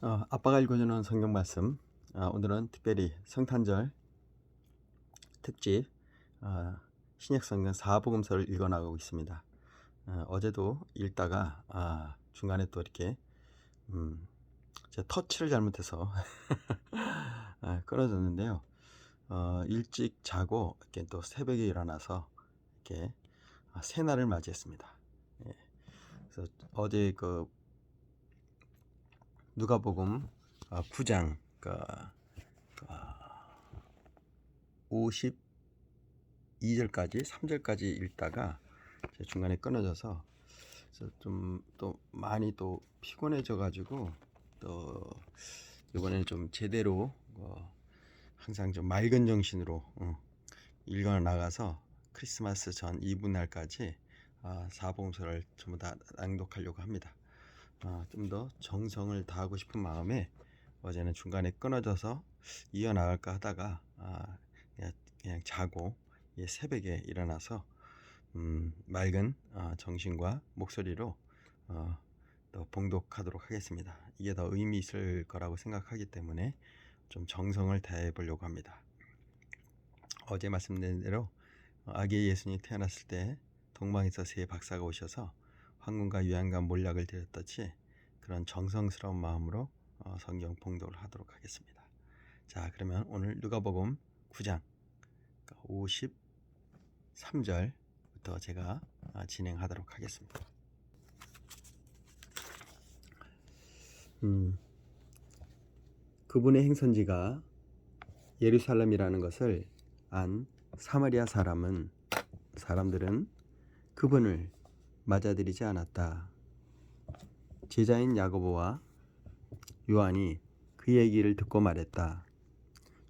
아빠가 읽어주는 성경 말씀. 오늘은 특별히 성탄절 특집 신약 성경 4복음서를 읽어 나가고 있습니다. 어제도 읽다가 중간에 또 이렇게 제가 터치를 잘못해서 끊어졌는데요. 일찍 자고 이렇게 또 새벽에 일어나서 이렇게 새날을 맞이했습니다. 예. 그래서 어제 그 누가복음 9장 52절까지 3절까지 읽다가 중간에 끊어져서 좀 또 많이 또 피곤해져 가지고 또 이번에는 좀 제대로 항상 좀 맑은 정신으로 읽어 나가서 크리스마스 전 이브 날까지 사복음서를 전부 다 낭독하려고 합니다. 좀 더 정성을 다하고 싶은 마음에 어제는 중간에 끊어져서 이어나갈까 하다가 그냥 자고 새벽에 일어나서 맑은 정신과 목소리로 또 봉독하도록 하겠습니다. 이게 더 의미 있을 거라고 생각하기 때문에 좀 정성을 다해 보려고 합니다. 어제 말씀드린 대로 아기 예수님이 태어났을 때 동방에서 세 박사가 오셔서 황금과 유향과 몰약을 드렸듯이 그런 정성스러운 마음으로 성경 봉독을 하도록 하겠습니다. 자, 그러면 오늘 누가복음 9장 53절부터 제가 진행하도록 하겠습니다. 그분의 행선지가 예루살렘이라는 것을 안 사마리아 사람들은 그분을 맞아들이지 않았다. 제자인 야고보와 요한이 그 얘기를 듣고 말했다.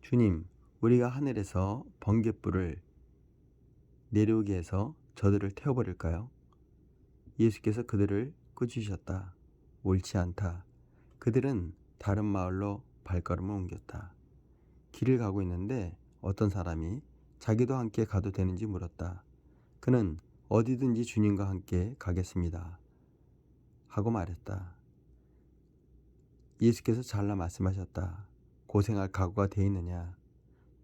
주님, 우리가 하늘에서 번갯불을 내려오게 해서 저들을 태워버릴까요? 예수께서 그들을 꾸짖으셨다. 옳지 않다. 그들은 다른 마을로 발걸음을 옮겼다. 길을 가고 있는데 어떤 사람이 자기도 함께 가도 되는지 물었다. 그는 어디든지 주님과 함께 가겠습니다 하고 말했다. 예수께서 잘라 말씀하셨다. 고생할 각오가 돼 있느냐?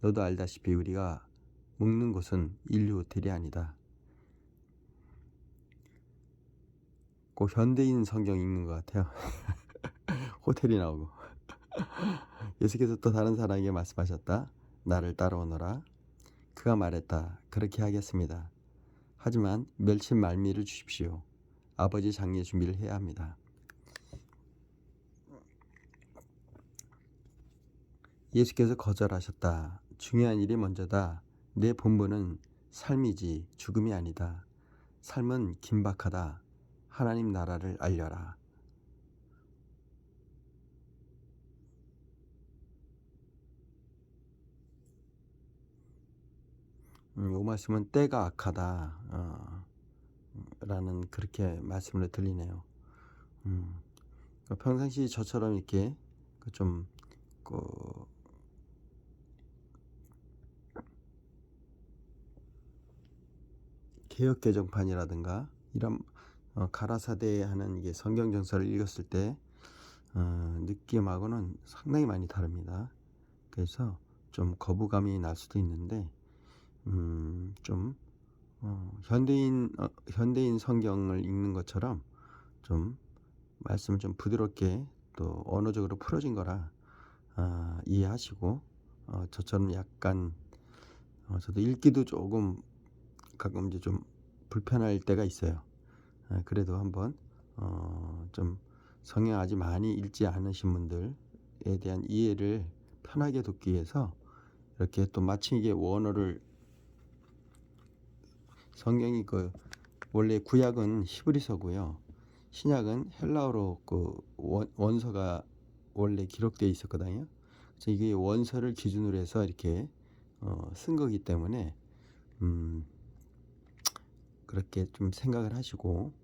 너도 알다시피 우리가 묵는 곳은 인류 호텔이 아니다. 꼭 현대인 성경 읽는 것 같아요. 호텔이 나오고. 예수께서 또 다른 사람에게 말씀하셨다. 나를 따라오너라. 그가 말했다. 그렇게 하겠습니다. 하지만 멸치 말미를 주십시오. 아버지 장례 준비를 해야 합니다. 예수께서 거절하셨다. 중요한 일이 먼저다. 내 본분은 삶이지 죽음이 아니다. 삶은 긴박하다. 하나님 나라를 알려라. 이 말씀은 때가 악하다 라는 그렇게 말씀으로 들리네요. 평상시 저처럼 이렇게 좀 개혁개정판이라든가 이런 가라사대 하는 이게 성경 정서를 읽었을 때 느낌하고는 상당히 많이 다릅니다. 그래서 좀 거부감이 날 수도 있는데 좀 현대인 성경을 읽는 것처럼 좀 말씀을 좀 부드럽게 또 언어적으로 풀어진 거라 이해하시고 저처럼 약간 저도 읽기도 조금 가끔 이제 좀 불편할 때가 있어요. 그래도 한번 좀 성경 아직 많이 읽지 않으신 분들에 대한 이해를 편하게 돕기 위해서 이렇게 또 마침 이게 원어를 성경이 원래 구약은 히브리서고요. 신약은 헬라어로 원서가 원래 기록되어 있었거든요. 그래서 이게 원서를 기준으로 해서 이렇게 쓴 거기 때문에 그렇게 좀 생각을 하시고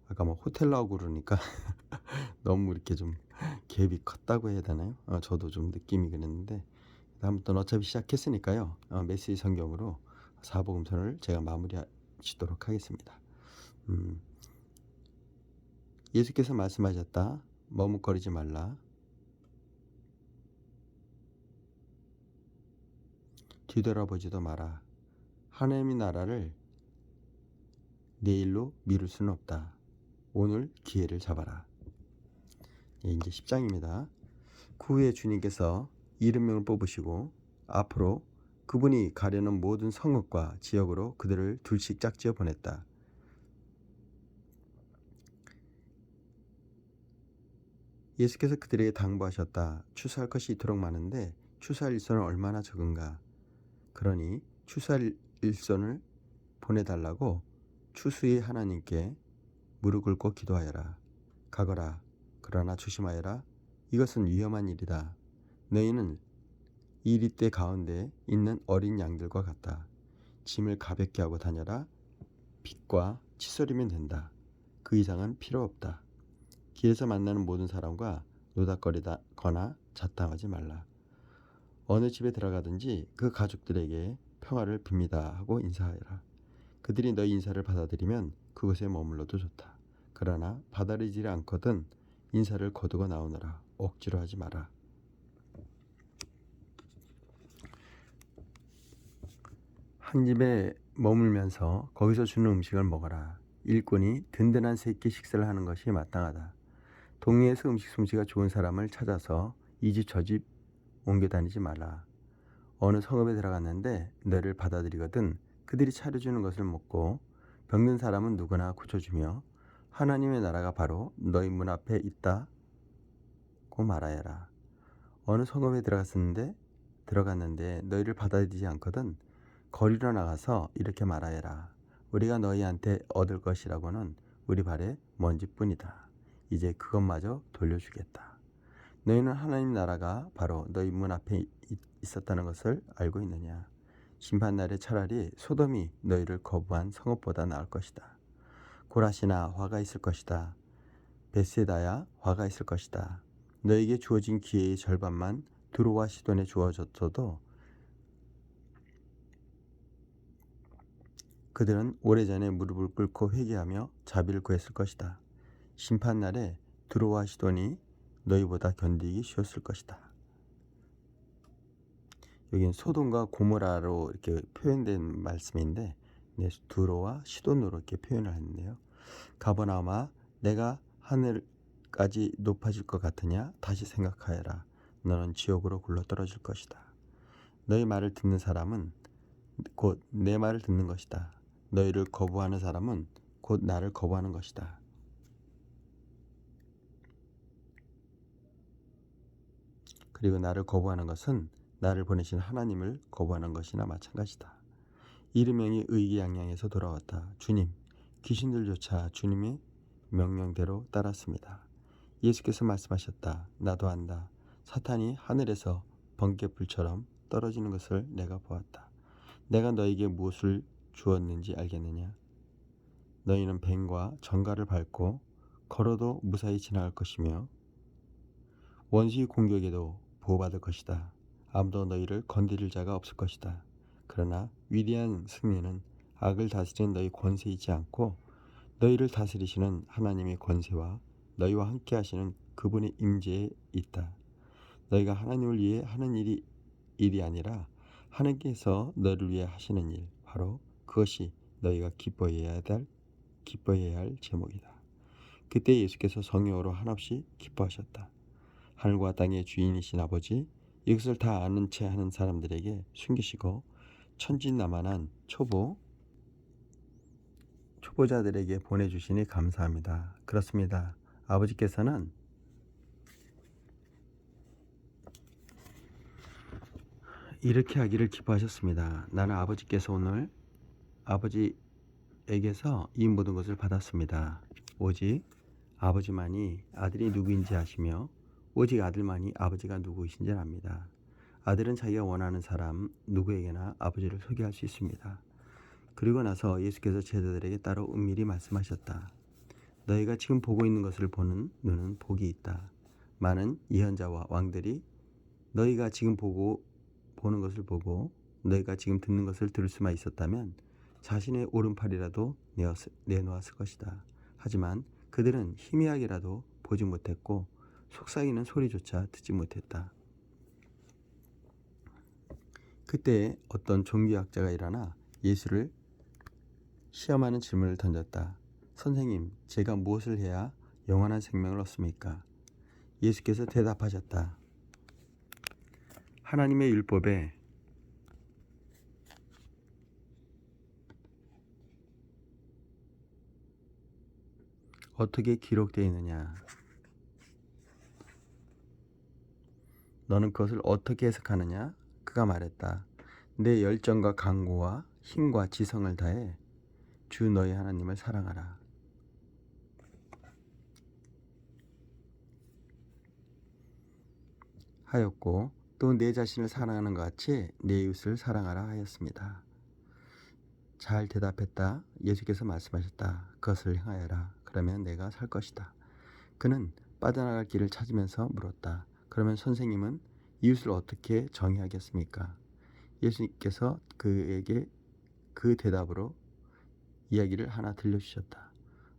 아까 뭐 호텔 나오고 그러니까 너무 이렇게 좀 갭이 컸다고 해야 되나요? 저도 좀 느낌이 그랬는데 다음부터는 어차피 시작했으니까요. 메시지 성경으로 사복음서를 제가 마무리하시도록 하겠습니다. 예수께서 말씀하셨다. 머뭇거리지 말라. 뒤돌아보지도 마라. 하나님의 나라를 내일로 미룰 수는 없다. 오늘 기회를 잡아라. 이제 10장입니다. 그 후에 주님께서 70명을 뽑으시고 앞으로 그분이 가려는 모든 성읍과 지역으로 그들을 둘씩 짝지어 보냈다. 예수께서 그들에게 당부하셨다. 추수할 것이 이토록 많은데 추수할 일손은 얼마나 적은가. 그러니 추수할 일손을 보내달라고 추수의 하나님께 무릎 꿇고 기도하여라. 가거라. 그러나 조심하여라. 이것은 위험한 일이다. 너희는 이리떼 가운데 있는 어린 양들과 같다. 짐을 가볍게 하고 다녀라. 빛과 칫솔이면 된다. 그 이상은 필요 없다. 길에서 만나는 모든 사람과 노닥거리거나 잡담하지 말라. 어느 집에 들어가든지 그 가족들에게 평화를 빕니다 하고 인사하여라. 그들이 너희 인사를 받아들이면 그곳에 머물러도 좋다. 그러나 받아들이지 않거든 인사를 거두고 나오너라. 억지로 하지 마라. 한 집에 머물면서 거기서 주는 음식을 먹어라. 일꾼이 든든한 세 끼 식사를 하는 것이 마땅하다. 동네에서 음식 솜씨가 좋은 사람을 찾아서 이 집 저 집 옮겨 다니지 말라. 어느 성읍에 들어갔는데 너를 받아들이거든 그들이 차려주는 것을 먹고 병든 사람은 누구나 고쳐주며 하나님의 나라가 바로 너희 문 앞에 있다고 말하여라. 어느 성읍에 들어갔는데 너희를 받아들이지 않거든 거리로 나가서 이렇게 말하여라. 우리가 너희한테 얻을 것이라고는 우리 발에 먼지뿐이다. 이제 그것마저 돌려주겠다. 너희는 하나님 나라가 바로 너희 문 앞에 있었다는 것을 알고 있느냐. 심판날에 차라리 소돔이 너희를 거부한 성읍보다 나을 것이다. 고라시나 화가 있을 것이다. 베세다야 화가 있을 것이다. 너에게 주어진 기회의 절반만 두로와 시돈에 주어졌어도 그들은 오래전에 무릎을 꿇고 회개하며 자비를 구했을 것이다. 심판날에 두로와 시돈이 너희보다 견디기 쉬웠을 것이다. 여기는 소돔과 고모라로 이렇게 표현된 말씀인데 두로와 시돈으로 이렇게 표현을 했는데요. 가버나움아 내가 하늘까지 높아질 것 같으냐? 다시 생각하여라. 너는 지옥으로 굴러떨어질 것이다. 너희 말을 듣는 사람은 곧 내 말을 듣는 것이다. 너희를 거부하는 사람은 곧 나를 거부하는 것이다. 그리고 나를 거부하는 것은 나를 보내신 하나님을 거부하는 것이나 마찬가지다. 70명이 의기양양해서 돌아왔다. 주님, 귀신들조차 주님의 명령대로 따랐습니다. 예수께서 말씀하셨다. 나도 안다. 사탄이 하늘에서 번개불처럼 떨어지는 것을 내가 보았다. 내가 너에게 무엇을 주었는지 알겠느냐? 너희는 뱀과 정갈을 밟고 걸어도 무사히 지나갈 것이며 원수의 공격에도 보호받을 것이다. 아무도 너희를 건드릴 자가 없을 것이다. 그러나 위대한 승리는 악을 다스리는 너희 권세에 있지 않고 너희를 다스리시는 하나님의 권세와 너희와 함께 하시는 그분의 임재에 있다. 너희가 하나님을 위해 하는 일이 아니라 하나님께서 너희를 위해 하시는 일, 바로 그것이 너희가 기뻐해야 할 제목이다. 그때 예수께서 성령으로 한없이 기뻐하셨다. 하늘과 땅의 주인이신 아버지, 이것을 다 아는 채 하는 사람들에게 숨기시고 천진난만한 초보자들에게 보내주시니 감사합니다. 그렇습니다. 아버지께서는 이렇게 하기를 기뻐하셨습니다. 나는 아버지께서 오늘 아버지에게서 이 모든 것을 받았습니다. 오직 아버지만이 아들이 누구인지 아시며 오직 아들만이 아버지가 누구이신지 압니다. 아들은 자기가 원하는 사람 누구에게나 아버지를 소개할 수 있습니다. 그리고 나서 예수께서 제자들에게 따로 은밀히 말씀하셨다. 너희가 지금 보고 있는 것을 보는 눈은 복이 있다. 많은 예언자와 왕들이 너희가 지금 보는 것을 보고 너희가 지금 듣는 것을 들을 수만 있었다면 자신의 오른팔이라도 내놓았을 것이다. 하지만 그들은 희미하게라도 보지 못했고 속삭이는 소리조차 듣지 못했다. 그때 어떤 종교학자가 일어나 예수를 시험하는 질문을 던졌다. 선생님, 제가 무엇을 해야 영원한 생명을 얻습니까? 예수께서 대답하셨다. 하나님의 율법에 어떻게 기록되어 있느냐? 너는 그것을 어떻게 해석하느냐? 그가 말했다. 내 열정과 강구와 힘과 지성을 다해 주 너희 하나님을 사랑하라. 하였고 또 내 자신을 사랑하는 것 같이 내 이웃을 사랑하라 하였습니다. 잘 대답했다. 예수께서 말씀하셨다. 그것을 행하여라. 그러면 내가 살 것이다. 그는 빠져나갈 길을 찾으면서 물었다. 그러면 선생님은 이웃을 어떻게 정의하겠습니까? 예수님께서 그에게 그 대답으로 이야기를 하나 들려주셨다.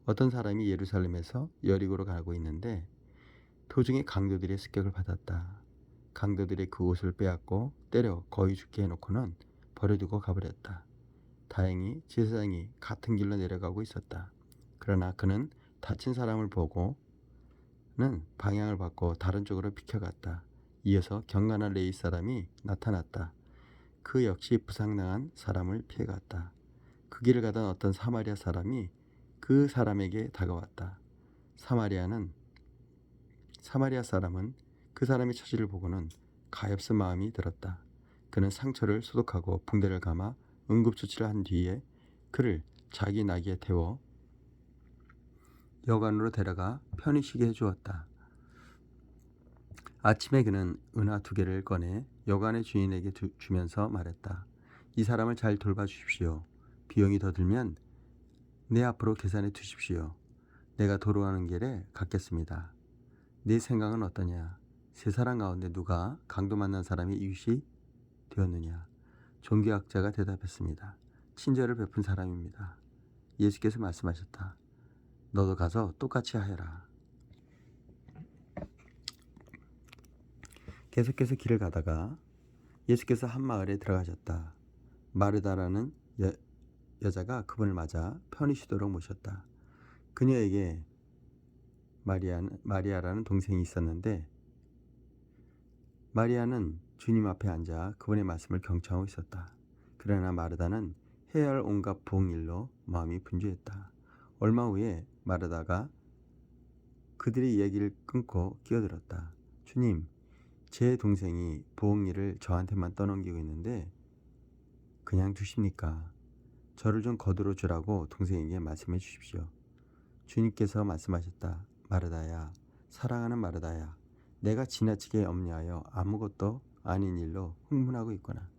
어떤 사람이 예루살렘에서 여리고로 가고 있는데 도중에 강도들의 습격을 받았다. 강도들이 그 옷을 빼앗고 때려 거의 죽게 해놓고는 버려두고 가버렸다. 다행히 제사장이 같은 길로 내려가고 있었다. 그러나 그는 다친 사람을 보고는 방향을 바꿔 다른 쪽으로 비켜갔다. 이어서 경건한 레위 사람이 나타났다. 그 역시 부상당한 사람을 피해갔다. 그 길을 가던 어떤 사마리아 사람이 그 사람에게 다가왔다. 사마리아 사람은 그 사람의 처지를 보고는 가엾은 마음이 들었다. 그는 상처를 소독하고 붕대를 감아 응급조치를 한 뒤에 그를 자기 나귀에 태워 여관으로 데려가 편히 쉬게 해주었다. 아침에 그는 은화 2개를 꺼내 여관의 주인에게 주면서 말했다. 이 사람을 잘 돌봐주십시오. 비용이 더 들면 내 앞으로 계산해 두십시오. 내가 도로가는 길에 갚겠습니다. 네 생각은 어떠냐? 3사람 가운데 누가 강도 만난 사람이 이웃이 되었느냐? 종교학자가 대답했습니다. 친절을 베푼 사람입니다. 예수께서 말씀하셨다. 너도 가서 똑같이 하여라. 계속해서 길을 가다가 예수께서 한 마을에 들어가셨다. 마르다라는 여자가 그분을 맞아 편히 쉬도록 모셨다. 그녀에게 마리아라는 동생이 있었는데 마리아는 주님 앞에 앉아 그분의 말씀을 경청하고 있었다. 그러나 마르다는 해야 할 온갖 부엌일로 마음이 분주했다. 얼마 후에 마르다가 그들의 이야기를 끊고 끼어들었다. 주님, 제 동생이 부엌일을 저한테만 떠넘기고 있는데 그냥 두십니까? 저를 좀 거두어 주라고 동생에게 말씀해 주십시오. 주님께서 말씀하셨다. 마르다야, 사랑하는 마르다야, 내가 지나치게 염려하여 아무것도 아닌 일로 흥분하고 있거나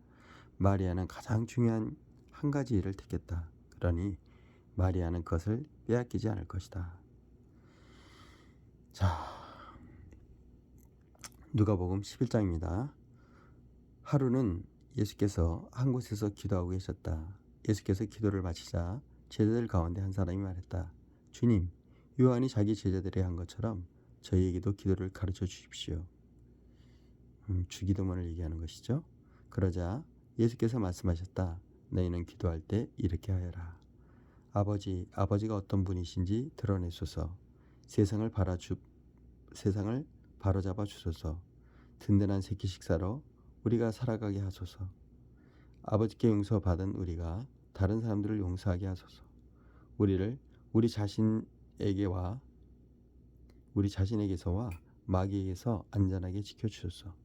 마리아는 가장 중요한 한 가지 일을 택했다. 그러니 마리아는 그것을 빼앗기지 않을 것이다. 자, 누가복음 11장입니다. 하루는 예수께서 한 곳에서 기도하고 계셨다. 예수께서 기도를 마치자 제자들 가운데 한 사람이 말했다. 주님, 요한이 자기 제자들에게 한 것처럼 저희에게도 기도를 가르쳐 주십시오. 주기도문을 얘기하는 것이죠. 그러자 예수께서 말씀하셨다. 너희는 기도할 때 이렇게 하여라. 아버지가 어떤 분이신지 드러내소서. 세상을 바로잡아 주소서. 든든한 새끼 식사로 우리가 살아가게 하소서. 아버지께 용서받은 우리가 다른 사람들을 용서하게 하소서. 우리를 우리 자신에게서와 마귀에게서 안전하게 지켜주소서.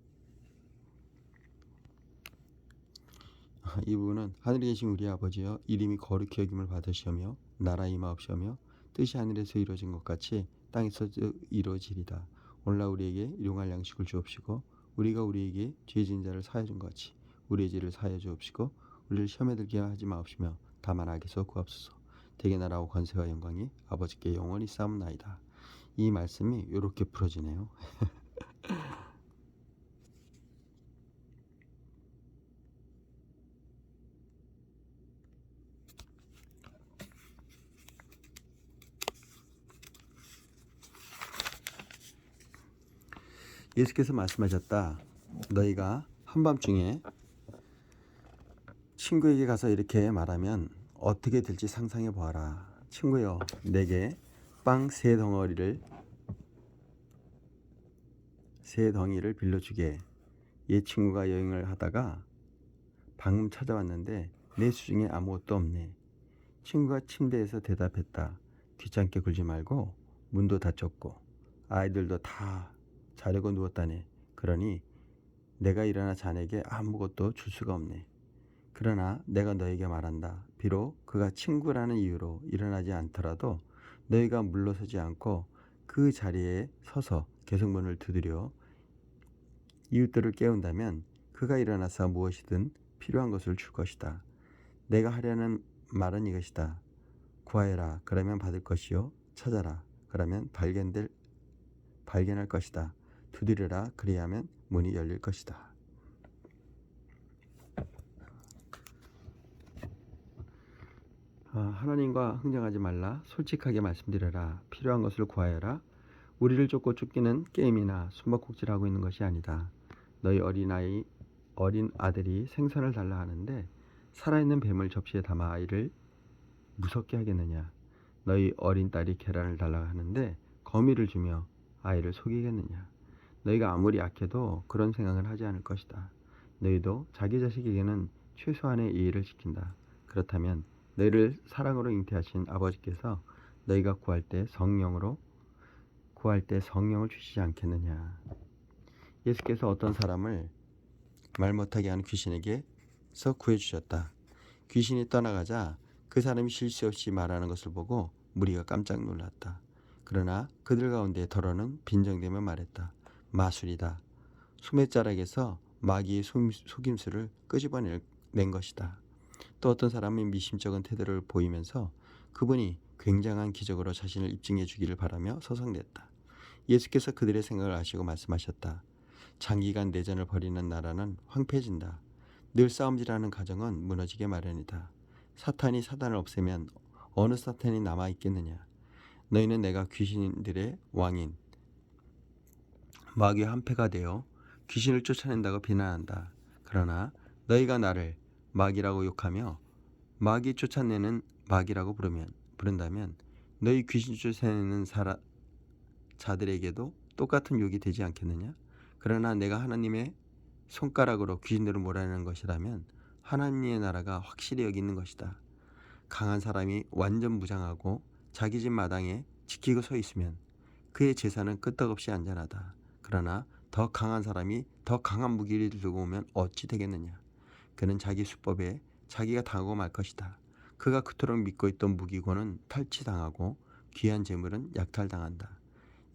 이 부분은 하늘에 계신 우리 아버지여, 이름이 거룩히 여김을 받으시오며 나라 임하옵시오며 뜻이 하늘에서 이루어진 것 같이 땅에서도 이루어지리다. 오늘날 우리에게 일용할 양식을 주옵시고 우리가 우리에게 죄진 자를 사하여 준 것 같이 우리의 죄를 사하여 주옵시고 우리를 시험에 들게 하지 마옵시며 다만 악에서 구하옵소서. 대개 나라와 권세와 영광이 아버지께 영원히 싸움나이다. 이 말씀이 이렇게 풀어지네요. 예수께서 말씀하셨다. 너희가 한밤중에 친구에게 가서 이렇게 말하면 어떻게 될지 상상해 보아라. 친구여, 내게 빵 세 덩이를 빌려주게. 옛 친구가 여행을 하다가 방금 찾아왔는데 내 수중에 아무것도 없네. 친구가 침대에서 대답했다. 귀찮게 굴지 말고 문도 닫혔고 아이들도 다 자려고 누웠다네. 그러니 내가 일어나 자네에게 아무것도 줄 수가 없네. 그러나 내가 너에게 말한다. 비록 그가 친구라는 이유로 일어나지 않더라도 너희가 물러서지 않고 그 자리에 서서 계속 문을 두드려 이웃들을 깨운다면 그가 일어나서 무엇이든 필요한 것을 줄 것이다. 내가 하려는 말은 이것이다. 구하여라. 그러면 받을 것이요. 찾아라. 그러면 발견할 것이다. 두드려라. 그리하면 문이 열릴 것이다. 하나님과 흥정하지 말라. 솔직하게 말씀드려라. 필요한 것을 구하여라. 우리를 쫓고 쫓기는 게임이나 숨바꼭질하고 있는 것이 아니다. 너희 어린 아들이 생선을 달라 하는데 살아있는 뱀을 접시에 담아 아이를 무섭게 하겠느냐. 너희 어린 딸이 계란을 달라 하는데 거미를 주며 아이를 속이겠느냐. 너희가 아무리 약해도 그런 생각을 하지 않을 것이다. 너희도 자기 자식에게는 최소한의 예의를 지킨다. 그렇다면 너희를 사랑으로 잉태하신 아버지께서 너희가 구할 때 성령을 주시지 않겠느냐. 예수께서 어떤 사람을 말 못하게 하는 귀신에게서 구해주셨다. 귀신이 떠나가자 그 사람이 실수 없이 말하는 것을 보고 무리가 깜짝 놀랐다. 그러나 그들 가운데 더러는 빈정대며 말했다. 마술이다. 소매자락에서 마귀의 속임수를 끄집어낸 것이다. 또 어떤 사람이 미심쩍은 태도를 보이면서 그분이 굉장한 기적으로 자신을 입증해 주기를 바라며 서성댔다. 예수께서 그들의 생각을 아시고 말씀하셨다. 장기간 내전을 벌이는 나라는 황폐해진다. 늘 싸움질하는 가정은 무너지게 마련이다. 사탄이 사단을 없애면 어느 사탄이 남아있겠느냐. 너희는 내가 귀신들의 왕인 마귀의 한패가 되어 귀신을 쫓아낸다고 비난한다. 그러나 너희가 나를 마귀라고 욕하며 마귀 쫓아내는 마귀라고 부른다면 너희 귀신 쫓아내는 자들에게도 똑같은 욕이 되지 않겠느냐? 그러나 내가 하나님의 손가락으로 귀신들을 몰아내는 것이라면 하나님의 나라가 확실히 여기 있는 것이다. 강한 사람이 완전 무장하고 자기 집 마당에 지키고 서 있으면 그의 재산은 끄떡없이 안전하다. 그러나 더 강한 사람이 더 강한 무기를 들고 오면 어찌 되겠느냐. 그는 자기 수법에 자기가 당하고 말 것이다. 그가 그토록 믿고 있던 무기고는 탈취당하고 귀한 재물은 약탈당한다.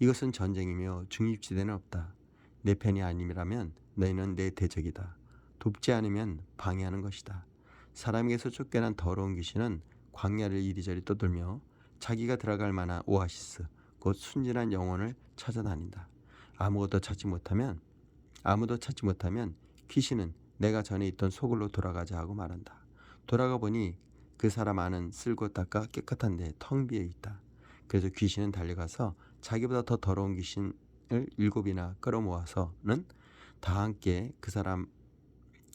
이것은 전쟁이며 중립지대는 없다. 내 편이 아님이라면 너희는 내 대적이다. 돕지 않으면 방해하는 것이다. 사람에게서 쫓겨난 더러운 귀신은 광야를 이리저리 떠돌며 자기가 들어갈 만한 오아시스, 곧 순진한 영혼을 찾아다닌다. 아무도 찾지 못하면 귀신은 내가 전에 있던 소굴로 돌아가자 하고 말한다. 돌아가 보니 그 사람 안은 쓸고 닦아 깨끗한데 텅 비어 있다. 그래서 귀신은 달려가서 자기보다 더 더러운 귀신을 7이나 끌어모아서는 다 함께 그 사람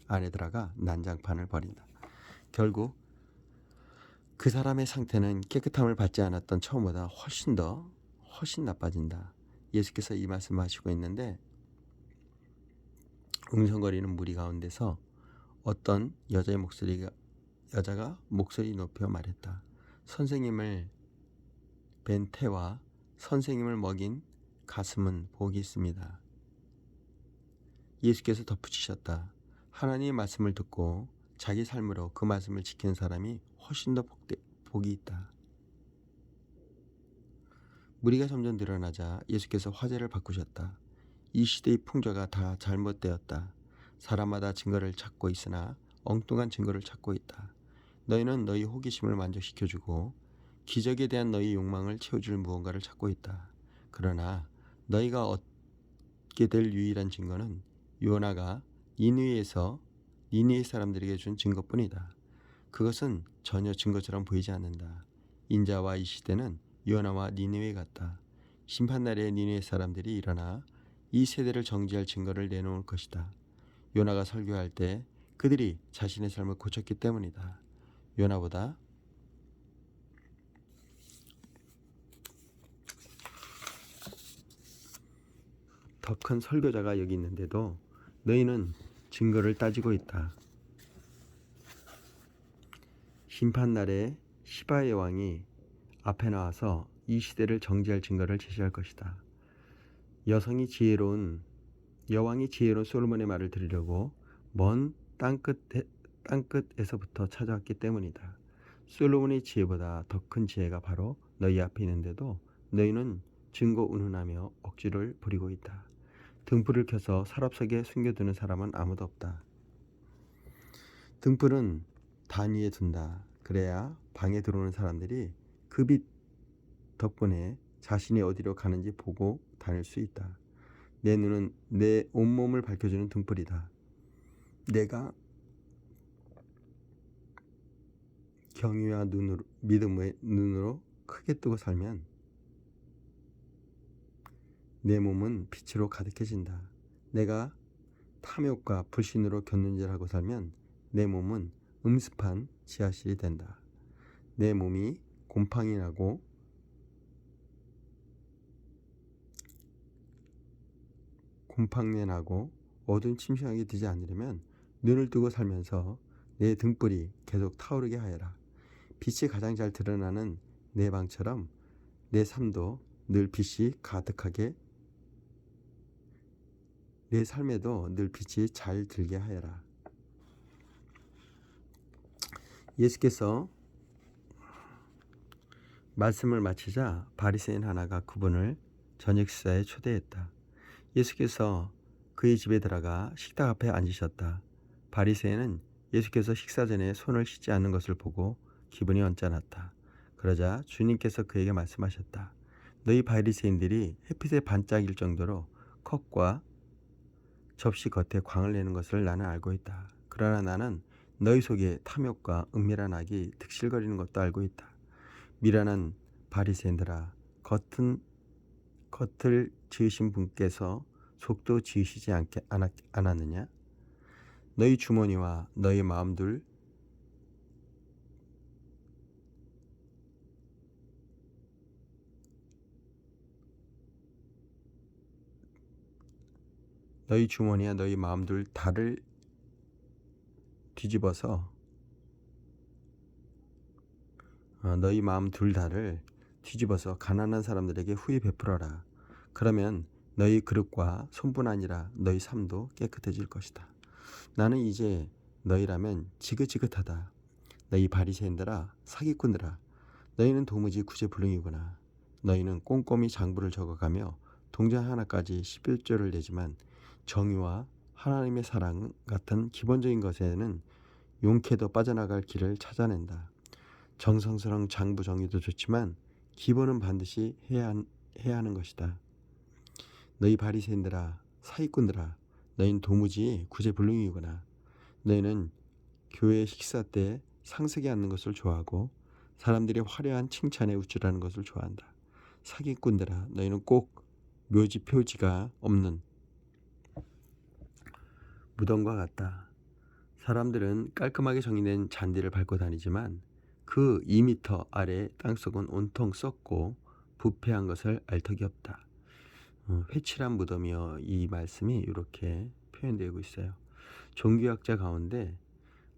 안에 들어가 난장판을 벌인다. 결국 그 사람의 상태는 깨끗함을 받지 않았던 처음보다 훨씬 나빠진다. 예수께서 이 말씀하시고 있는데 웅성거리는 무리 가운데서 어떤 여자가 목소리 높여 말했다. 선생님을 뵌 태와 선생님을 먹인 가슴은 복이 있습니다. 예수께서 덧붙이셨다. 하나님의 말씀을 듣고 자기 삶으로 그 말씀을 지키는 사람이 훨씬 더 복이 있다. 무리가 점점 늘어나자 예수께서 화제를 바꾸셨다. 이 시대의 풍조가 다 잘못되었다. 사람마다 증거를 찾고 있으나 엉뚱한 증거를 찾고 있다. 너희는 너희 호기심을 만족시켜주고 기적에 대한 너희 욕망을 채워줄 무언가를 찾고 있다. 그러나 너희가 얻게 될 유일한 증거는 요나가 니느웨 사람들에게 준 증거뿐이다. 그것은 전혀 증거처럼 보이지 않는다. 인자와 이 시대는 요나와 니느웨 같다. 심판날에 니느웨 사람들이 일어나 이 세대를 정지할 증거를 내놓을 것이다. 요나가 설교할 때 그들이 자신의 삶을 고쳤기 때문이다. 요나보다 더 큰 설교자가 여기 있는데도 너희는 증거를 따지고 있다. 심판날에 시바의 왕이 앞에 나와서 이 시대를 정지할 증거를 제시할 것이다. 여왕이 지혜로운 솔로몬의 말을 들으려고 먼 땅끝에서부터 찾아왔기 때문이다. 솔로몬의 지혜보다 더 큰 지혜가 바로 너희 앞에 있는데도 너희는 증거 운운하며 억지를 부리고 있다. 등불을 켜서 서랍 속에 숨겨두는 사람은 아무도 없다. 등불은 단 위에 둔다. 그래야 방에 들어오는 사람들이 그 빛 덕분에 자신이 어디로 가는지 보고 다닐 수 있다. 내 눈은 내 온몸을 밝혀주는 등불이다. 내가 경외와 믿음의 눈으로 크게 뜨고 살면 내 몸은 빛으로 가득해진다. 내가 탐욕과 불신으로 곁눈질하고 살면 내 몸은 음습한 지하실이 된다. 내 몸이 곰팡이 나고 어두운 침상에 들지 않으려면 눈을 뜨고 살면서 내 등불이 계속 타오르게 하여라. 빛이 가장 잘 드러나는 내 방처럼 내 삶도 늘 빛이 가득하게 내 삶에도 늘 빛이 잘 들게 하여라. 예수께서 말씀을 마치자 바리새인 하나가 그분을 저녁 식사에 초대했다. 예수께서 그의 집에 들어가 식탁 앞에 앉으셨다. 바리새인은 예수께서 식사 전에 손을 씻지 않는 것을 보고 기분이 언짢았다. 그러자 주님께서 그에게 말씀하셨다. 너희 바리새인들이 햇빛에 반짝일 정도로 컵과 접시 겉에 광을 내는 것을 나는 알고 있다. 그러나 나는 너희 속에 탐욕과 은밀한 악이 득실거리는 것도 알고 있다. 미련한 바리새인들아, 겉을 지으신 분께서 속도 지으시지 않았느냐? 너희 주머니와 너희 마음둘 달을 뒤집어서 너희 마음 둘 달을 뒤집어서 가난한 사람들에게 후히 베풀어라. 그러면 너희 그릇과 손뿐 아니라 너희 삶도 깨끗해질 것이다. 나는 이제 너희라면 지긋지긋하다. 너희 바리새인들아, 사기꾼들아, 너희는 도무지 구제불능이구나. 너희는 꼼꼼히 장부를 적어가며 동전 하나까지 11조를 내지만 정의와 하나님의 사랑 같은 기본적인 것에는 용케도 빠져나갈 길을 찾아낸다. 정성스러운 장부 정의도 좋지만 기본은 반드시 해야 하는 것이다. 너희 바리새인들아, 사기꾼들아, 너희는 도무지 구제불능이구나. 너희는 교회 식사 때 상석에 앉는 것을 좋아하고 사람들이 화려한 칭찬에 우쭐하는 것을 좋아한다. 사기꾼들아, 너희는 꼭 표지가 없는 무덤과 같다. 사람들은 깔끔하게 정리된 잔디를 밟고 다니지만 그 2m 아래 땅속은 온통 썩고 부패한 것을 알 턱이 없다. 회칠한 무덤이여, 이 말씀이 이렇게 표현되고 있어요. 종교학자 가운데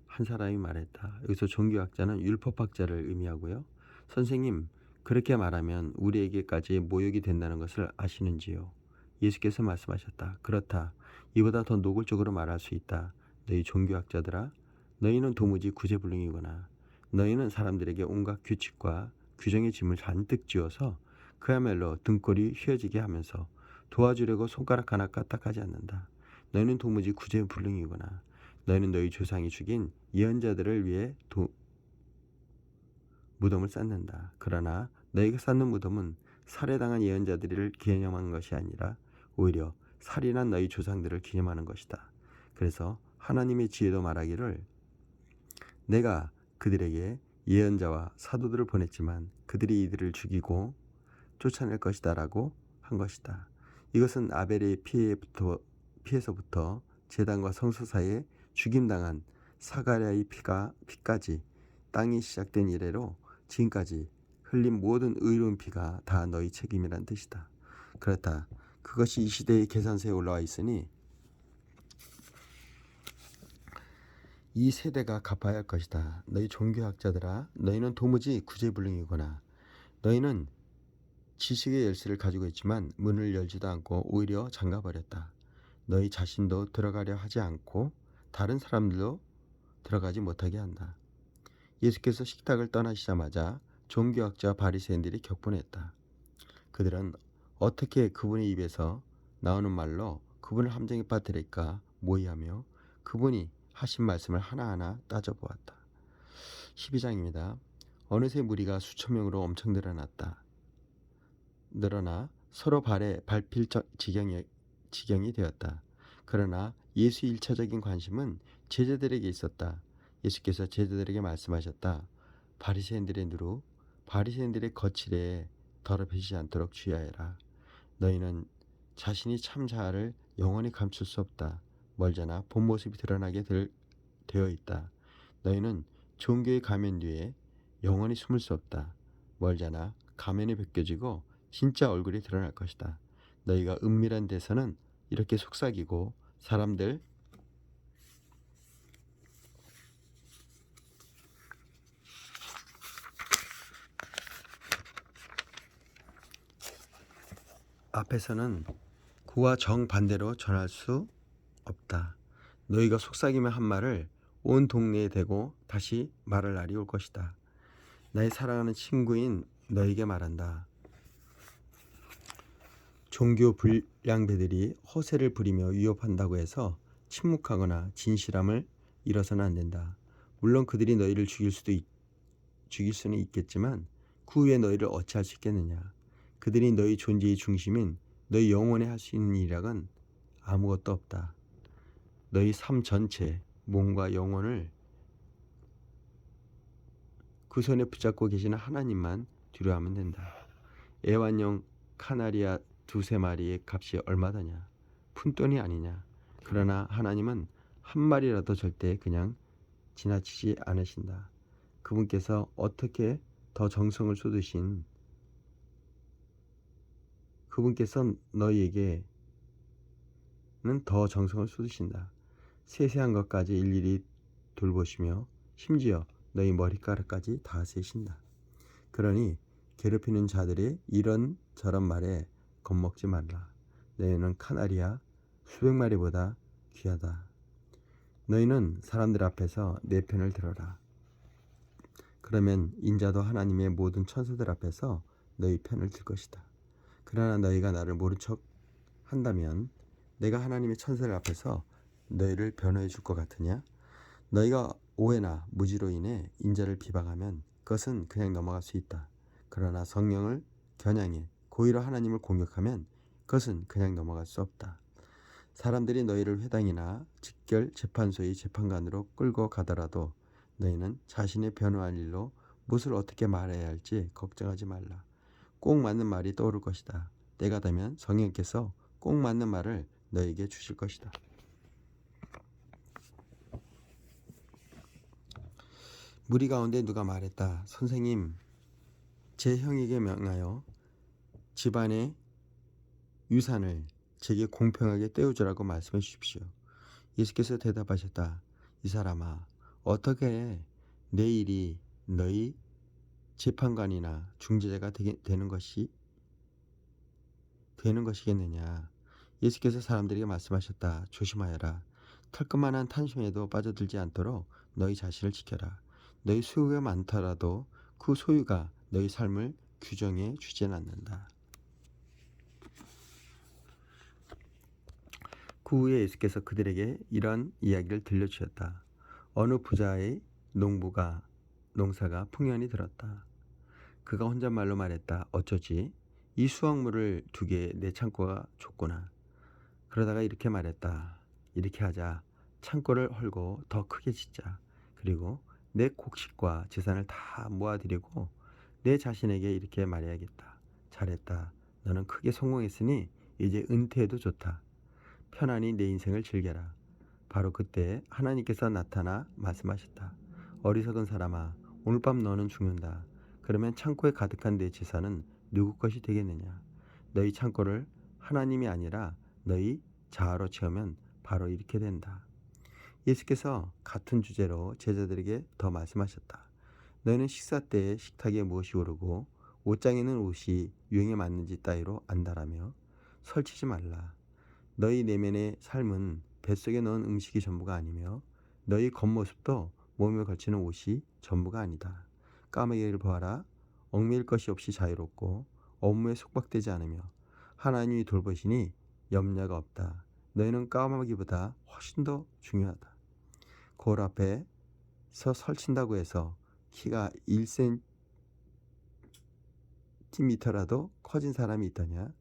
한 사람이 말했다. 여기서 종교학자는 율법학자를 의미하고요. 선생님, 그렇게 말하면 우리에게까지 모욕이 된다는 것을 아시는지요? 예수께서 말씀하셨다. 그렇다. 이보다 더 노골적으로 말할 수 있다. 너희 종교학자들아, 너희는 도무지 구제불능이구나. 너희는 사람들에게 온갖 규칙과 규정의 짐을 잔뜩 지어서 그야말로 등골이 휘어지게 하면서 도와주려고 손가락 하나 까딱하지 않는다. 너희는 도무지 구제불능이구나. 너희는 너희 조상이 죽인 예언자들을 위해 무덤을 쌓는다. 그러나 너희가 쌓는 무덤은 살해당한 예언자들을 기념한 것이 아니라 오히려 살인한 너희 조상들을 기념하는 것이다. 그래서 하나님의 지혜도 말하기를 내가 그들에게 예언자와 사도들을 보냈지만 그들이 이들을 죽이고 쫓아낼 것이다 라고 한 것이다. 이것은 아벨의 피에서부터 제단과 성소 사이에 죽임당한 사가랴의 피까지 땅이 시작된 이래로 지금까지 흘린 모든 의로운 피가 다 너희 책임이란 뜻이다. 그렇다. 그것이 이 시대의 계산서에 올라와 있으니 이 세대가 갚아야 할 것이다. 너희 종교학자들아, 너희는 도무지 구제불능이구나. 너희는 지식의 열쇠를 가지고 있지만 문을 열지도 않고 오히려 잠가버렸다. 너희 자신도 들어가려 하지 않고 다른 사람들도 들어가지 못하게 한다. 예수께서 식탁을 떠나시자마자 종교학자 바리새인들이 격분했다. 그들은 어떻게 그분의 입에서 나오는 말로 그분을 함정에 빠뜨릴까 모의하며 그분이 하신 말씀을 하나하나 따져보았다. 12장입니다. 어느새 무리가 수천 명으로 엄청 늘어나 서로 발에 밟힐 지경이 되었다. 그러나 예수의 1차적인 관심은 제자들에게 있었다. 예수께서 제자들에게 말씀하셨다. 바리새인들의 누룩, 바리새인들의 거칠에 더럽혀지지 않도록 주의하여라. 너희는 자신이 참 자아를 영원히 감출 수 없다. 멀잖아 본 모습이 드러나게 되어 있다. 너희는 종교의 가면 뒤에 영원히 숨을 수 없다. 멀잖아 가면이 벗겨지고 진짜 얼굴이 드러날 것이다. 너희가 은밀한 데서는 이렇게 속삭이고 사람들 앞에서는 그와 정반대로 전할 수 없다. 너희가 속삭이며 한 말을 온 동네에 대고 다시 말할 날이 올 것이다. 나의 사랑하는 친구인 너에게 말한다. 종교 불량배들이 허세를 부리며 위협한다고 해서 침묵하거나 진실함을 잃어서는 안 된다. 물론 그들이 너희를 죽일 수는 있겠지만 그 후에 너희를 어찌할 수 있겠느냐. 그들이 너희 존재의 중심인 너희 영혼에 할 수 있는 일이란 아무것도 없다. 너희 삶 전체, 몸과 영혼을 그 손에 붙잡고 계시는 하나님만 두려워하면 된다. 애완용 카나리아 2-3마리의 값이 얼마더냐? 푼돈이 아니냐? 그러나 하나님은 한 마리라도 절대 그냥 지나치지 않으신다. 그분께서 어떻게 더 정성을 쏟으신 그분께서 너희에게는 더 정성을 쏟으신다. 세세한 것까지 일일이 돌보시며 심지어 너희 머리카락까지 다 세신다. 그러니 괴롭히는 자들의 이런저런 말에 겁먹지 말라. 너희는 카나리아 수백 마리보다 귀하다. 너희는 사람들 앞에서 내 편을 들어라. 그러면 인자도 하나님의 모든 천사들 앞에서 너희 편을 들 것이다. 그러나 너희가 나를 모른 척 한다면 내가 하나님의 천사들 앞에서 너희를 변호해 줄 것 같으냐? 너희가 오해나 무지로 인해 인자를 비방하면 그것은 그냥 넘어갈 수 있다. 그러나 성령을 겨냥해 고의로 하나님을 공격하면 그것은 그냥 넘어갈 수 없다. 사람들이 너희를 회당이나 직결 재판소의 재판관으로 끌고 가더라도 너희는 자신의 변호할 일로 무엇을 어떻게 말해야 할지 걱정하지 말라. 꼭 맞는 말이 떠오를 것이다. 때가 되면 성령께서 꼭 맞는 말을 너희에게 주실 것이다. 무리 가운데 누가 말했다. 선생님, 제 형에게 명하여 집안의 유산을 제게 공평하게 떼어주라고 말씀해 주십시오. 예수께서 대답하셨다. 이 사람아, 어떻게 내 일이 너희 재판관이나 중재자가 되는 것이겠느냐. 예수께서 사람들에게 말씀하셨다. 조심하여라. 털끝만한 탐심에도 빠져들지 않도록 너희 자신을 지켜라. 너희 소유가 많더라도 그 소유가 너희 삶을 규정해 주진 않는다. 그 후에 예수께서 그들에게 이런 이야기를 들려주셨다. 어느 부자의 농사가 풍년이 들었다. 그가 혼잣말로 말했다. 어쩌지? 이 수확물을 2개 내 창고가 좁구나. 그러다가 이렇게 말했다. 이렇게 하자. 창고를 헐고 더 크게 짓자. 그리고 내 곡식과 재산을 다 모아들이고 내 자신에게 이렇게 말해야겠다. 잘했다. 너는 크게 성공했으니 이제 은퇴해도 좋다. 편안히 내 인생을 즐겨라. 바로 그때 하나님께서 나타나 말씀하셨다. 어리석은 사람아, 오늘 밤 너는 죽는다. 그러면 창고에 가득한 내 재산은 누구 것이 되겠느냐? 너희 창고를 하나님이 아니라 너희 자아로 채우면 바로 이렇게 된다. 예수께서 같은 주제로 제자들에게 더 말씀하셨다. 너희는 식사 때에 식탁에 무엇이 오르고 옷장에는 옷이 유행에 맞는지 따위로 안다라며 설치지 말라. 너희 내면의 삶은 뱃속에 넣은 음식이 전부가 아니며 너희 겉모습도 몸에 걸치는 옷이 전부가 아니다. 까마귀를 보아라. 얽매일 것이 없이 자유롭고 업무에 속박되지 않으며 하나님이 돌보시니 염려가 없다. 너희는 까마귀보다 훨씬 더 중요하다. 거울 앞에서 설친다고 해서 키가 1cm라도 커진 사람이 있더냐?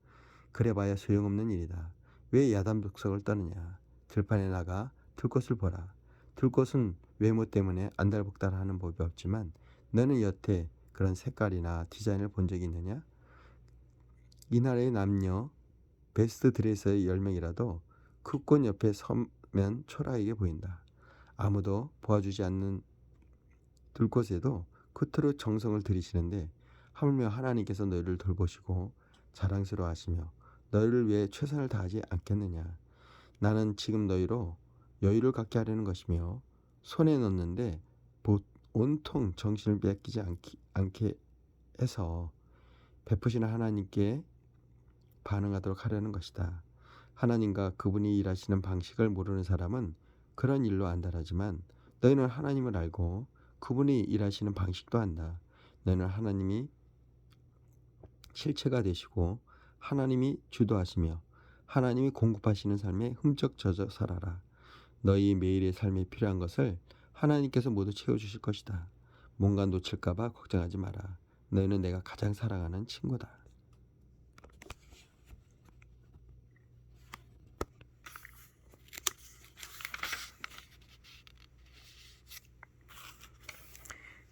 그래봐야 소용없는 일이다. 왜 야단복석을 떠느냐? 들판에 나가 들꽃을 보라. 들꽃은 외모 때문에 안달복달하는 법이 없지만 너는 여태 그런 색깔이나 디자인을 본 적이 있느냐? 이 나라의 남녀 베스트 드레서의 10명이라도 그 꽃 옆에 서면 초라하게 보인다. 아무도 보아주지 않는 들꽃에도 그토록 정성을 들이시는데 하물며 하나님께서 너희를 돌보시고 자랑스러워하시며 너희를 위해 최선을 다하지 않겠느냐. 나는 지금 너희로 여유를 갖게 하려는 것이며 손에 넣는데 온통 정신을 뺏기지 않게 해서 베푸시는 하나님께 반응하도록 하려는 것이다. 하나님과 그분이 일하시는 방식을 모르는 사람은 그런 일로 안달하지만 너희는 하나님을 알고 그분이 일하시는 방식도 안다. 너희는 하나님이 실체가 되시고 하나님이 주도하시며 하나님이 공급하시는 삶에 흠쩍 젖어 살아라. 너희 매일의 삶에 필요한 것을 하나님께서 모두 채워주실 것이다. 뭔가 놓칠까봐 걱정하지 마라. 너희는 내가 가장 사랑하는 친구다.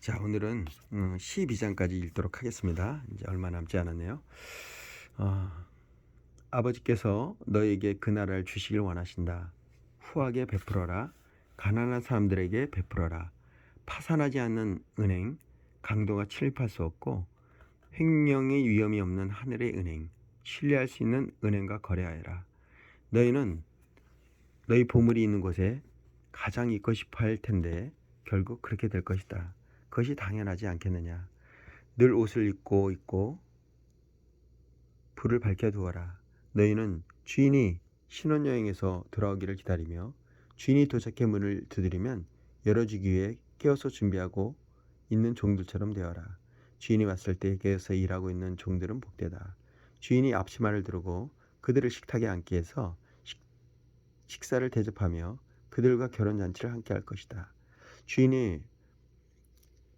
자, 오늘은 12장까지 읽도록 하겠습니다. 이제 얼마 남지 않았네요. 아버지께서 너에게 그 나라를 주시길 원하신다. 후하게 베풀어라. 가난한 사람들에게 베풀어라. 파산하지 않는 은행, 강도가 침입할 수 없고 횡령의 위험이 없는 하늘의 은행, 신뢰할 수 있는 은행과 거래하여라. 너희는 너희 보물이 있는 곳에 가장 있고 싶어 할 텐데 결국 그렇게 될 것이다. 그것이 당연하지 않겠느냐. 늘 옷을 입고 있고 불을 밝혀두어라. 너희는 주인이 신혼여행에서 돌아오기를 기다리며 주인이 도착해 문을 두드리면 열어주기 위해 깨어서 준비하고 있는 종들처럼 되어라. 주인이 왔을 때 깨어서 일하고 있는 종들은 복되다. 주인이 앞치마를 두르고 그들을 식탁에 앉게 해서 식사를 대접하며 그들과 결혼잔치를 함께 할 것이다. 주인이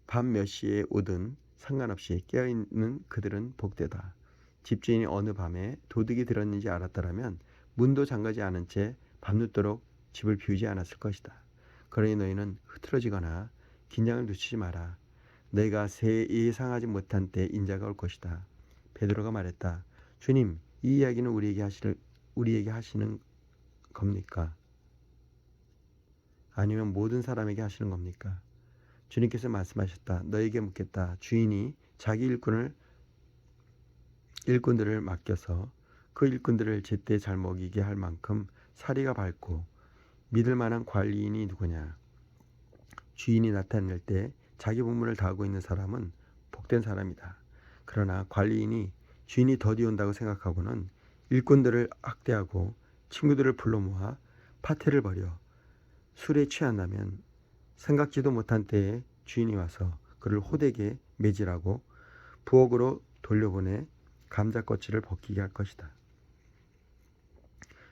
밤 몇 시에 오든 상관없이 깨어있는 그들은 복되다. 집주인이 어느 밤에 도둑이 들었는지 알았더라면 문도 잠가지 않은 채 밤늦도록 집을 비우지 않았을 것이다. 그러니 너희는 흐트러지거나 긴장을 늦추지 마라. 너희가 예상하지 못한 때 인자가 올 것이다. 베드로가 말했다. 주님, 이 이야기는 우리에게 하시는 겁니까? 아니면 모든 사람에게 하시는 겁니까? 주님께서 말씀하셨다. 너에게 묻겠다. 주인이 자기 일꾼들을 맡겨서 그 일꾼들을 제때 잘 먹이게 할 만큼 사리가 밝고 믿을 만한 관리인이 누구냐? 주인이 나타날 때 자기 본분을 다하고 있는 사람은 복된 사람이다. 그러나 관리인이 주인이 더디 온다고 생각하고는 일꾼들을 학대하고 친구들을 불러 모아 파티를 벌여 술에 취한다면 생각지도 못한 때에 주인이 와서 그를 호되게 매질하고 부엌으로 돌려보내 감자껍질을 벗기게 할 것이다.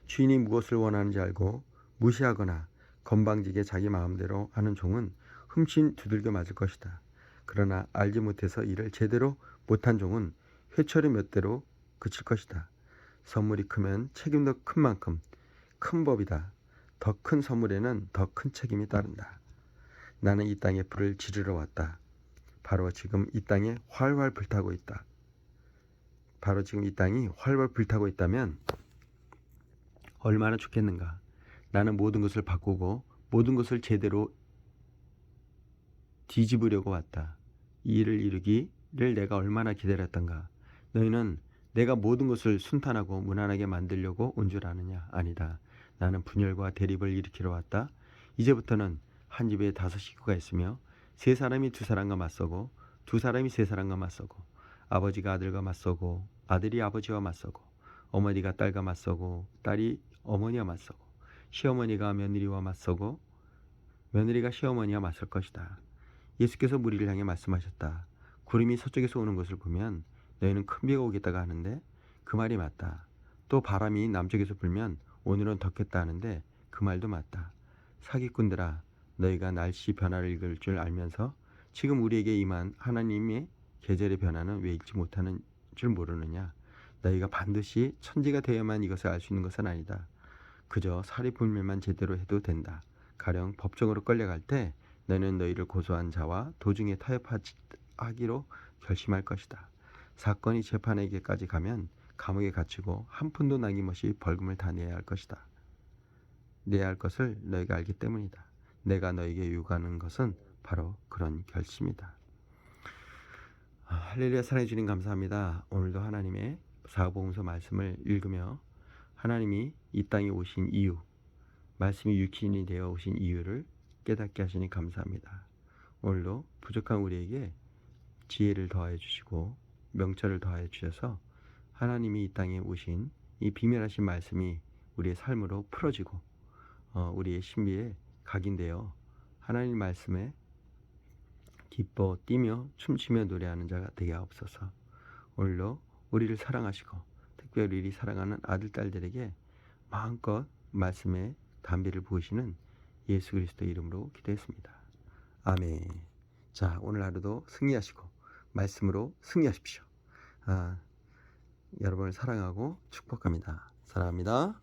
주인이 무엇을 원하는지 알고 무시하거나 건방지게 자기 마음대로 하는 종은 흠씬 두들겨 맞을 것이다. 그러나 알지 못해서 일을 제대로 못한 종은 회초리 몇 대로 그칠 것이다. 선물이 크면 책임도 큰 만큼 큰 법이다. 더 큰 선물에는 더 큰 책임이 따른다. 나는 이 땅에 불을 지르러 왔다. 바로 지금 이 땅에 활활 불타고 있다. 바로 지금 이 땅이 활활 불타고 있다면 얼마나 좋겠는가. 나는 모든 것을 바꾸고 모든 것을 제대로 뒤집으려고 왔다. 이 일을 이루기를 내가 얼마나 기다렸던가. 너희는 내가 모든 것을 순탄하고 무난하게 만들려고 온 줄 아느냐? 아니다. 나는 분열과 대립을 일으키러 왔다. 이제부터는 한 집에 5 식구가 있으며 3 사람이 2 사람과 맞서고 2 사람이 3 사람과 맞서고 아버지가 아들과 맞서고 아들이 아버지와 맞서고 어머니가 딸과 맞서고 딸이 어머니와 맞서고 시어머니가 며느리와 맞서고 며느리가 시어머니와 맞설 것이다. 예수께서 무리를 향해 말씀하셨다. 구름이 서쪽에서 오는 것을 보면 너희는 큰 비가 오겠다가 하는데 그 말이 맞다. 또 바람이 남쪽에서 불면 오늘은 덥겠다 하는데 그 말도 맞다. 사기꾼들아, 너희가 날씨 변화를 읽을 줄 알면서 지금 우리에게 임한 하나님의 계절의 변화는 왜 읽지 못하는 줄 모르느냐? 너희가 반드시 천지가 되어야만 이것을 알 수 있는 것은 아니다. 그저 사리분별만 제대로 해도 된다. 가령 법정으로 끌려갈 때 너는 너희를 고소한 자와 도중에 타협하기로 결심할 것이다. 사건이 재판에게까지 가면 감옥에 갇히고 한 푼도 남김없이 벌금을 다 내야 할 것이다. 내야 할 것을 너희가 알기 때문이다. 내가 너희에게 요구하는 것은 바로 그런 결심이다. 할렐루야. 사랑해 주님 감사합니다. 오늘도 하나님의 사복음서 말씀을 읽으며 하나님이 이 땅에 오신 이유, 말씀이 육신이 되어 오신 이유를 깨닫게 하시니 감사합니다. 오늘도 부족한 우리에게 지혜를 더하여 주시고 명철을 더하여 주셔서 하나님이 이 땅에 오신 이 비밀하신 말씀이 우리의 삶으로 풀어지고 우리의 신비에 각인되어 하나님 말씀에 기뻐 뛰며 춤추며 노래하는 자가 되게 하옵소서. 오늘도 우리를 사랑하시고 특별히 우리 사랑하는 아들 딸들에게 마음껏 말씀에 담비를 부으시는 예수 그리스도 이름으로 기도했습니다. 아멘. 자, 오늘 하루도 승리하시고 말씀으로 승리하십시오. 여러분을 사랑하고 축복합니다. 사랑합니다.